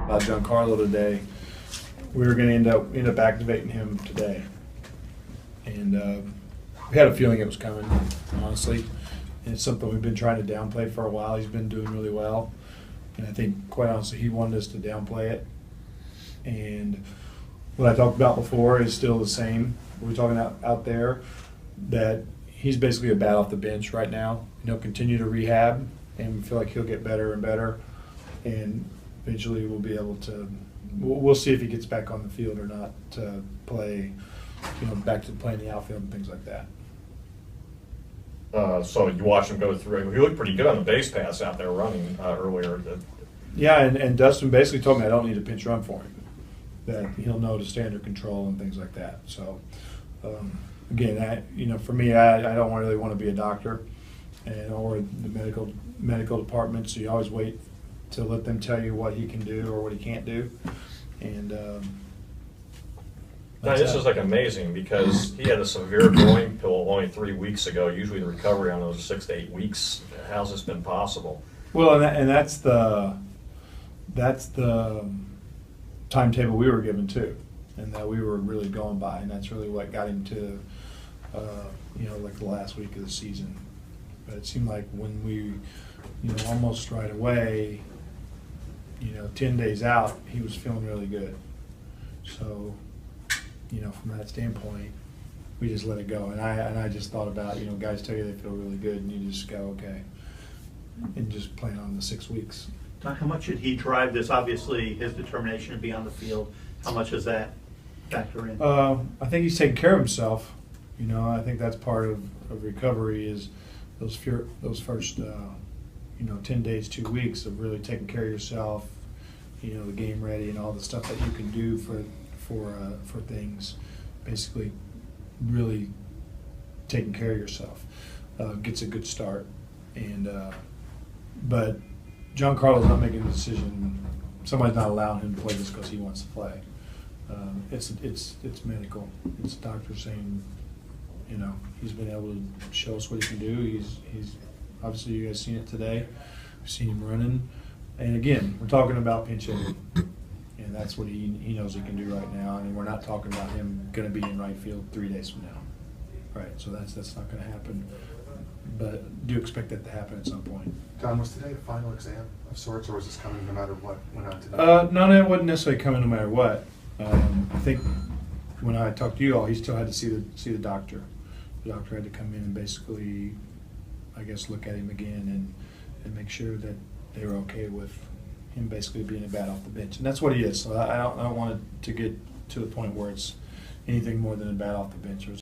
About Giancarlo today, we were going to end up activating him today, and we had a feeling it was coming, honestly. And it's something we've been trying to downplay for a while. He's been doing really well, and I think, quite honestly, he wanted us to downplay it. And what I talked about before is still the same. We're talking out there that he's basically a bat off the bench right now, and he'll continue to rehab, and we feel like he'll get better and better, and eventually we'll be able to. We'll see if he gets back on the field or not to play, back to playing the outfield and things like that. So you watched him go through. He looked pretty good on the base pass out there running earlier. Yeah, and Dustin basically told me I don't need a pinch run for him, that he'll know to stay under control and things like that. So, again, for me, I don't really want to be a doctor or the medical department, so you always wait to let them tell you what he can do or what he can't do. And this is like amazing because he had a severe groin pull only 3 weeks ago. Usually the recovery on those is 6 to 8 weeks. How's this been possible? Well, and that's the timetable we were given too, and that we were really going by, and that's really what got him to like the last week of the season. But it seemed like when we almost right away, 10 days out, he was feeling really good. So from that standpoint, we just let it go. And I just thought about, guys tell you they feel really good, and you just go, okay, and just plan on the 6 weeks. Don, how much did he drive this? Obviously, his determination to be on the field. How much does that factor in? I think he's taking care of himself. I think that's part of recovery is those first 10 days, 2 weeks of really taking care of yourself. The game ready and all the stuff that you can do for things. Basically, really taking care of yourself gets a good start. And but Giancarlo's not making a decision. Somebody's not allowing him to play just because he wants to play. It's medical. It's doctor saying, he's been able to show us what he can do. He's obviously, you guys seen it today. We've seen him running. And again, we're talking about pinch hitting, and that's what he knows he can do right now. And we're not talking about him going to be in right field 3 days from now, right? So that's not going to happen. But do expect that to happen at some point. Don, was today a final exam of sorts, or was this coming no matter what went on today? No, it wasn't necessarily coming no matter what. I think when I talked to you all, he still had to see the doctor. The doctor had to come in and basically, I guess, look at him again and make sure that they were okay with him basically being a bat off the bench. And that's what he is. So I don't want it to get to the point where it's anything more than a bat off the bench.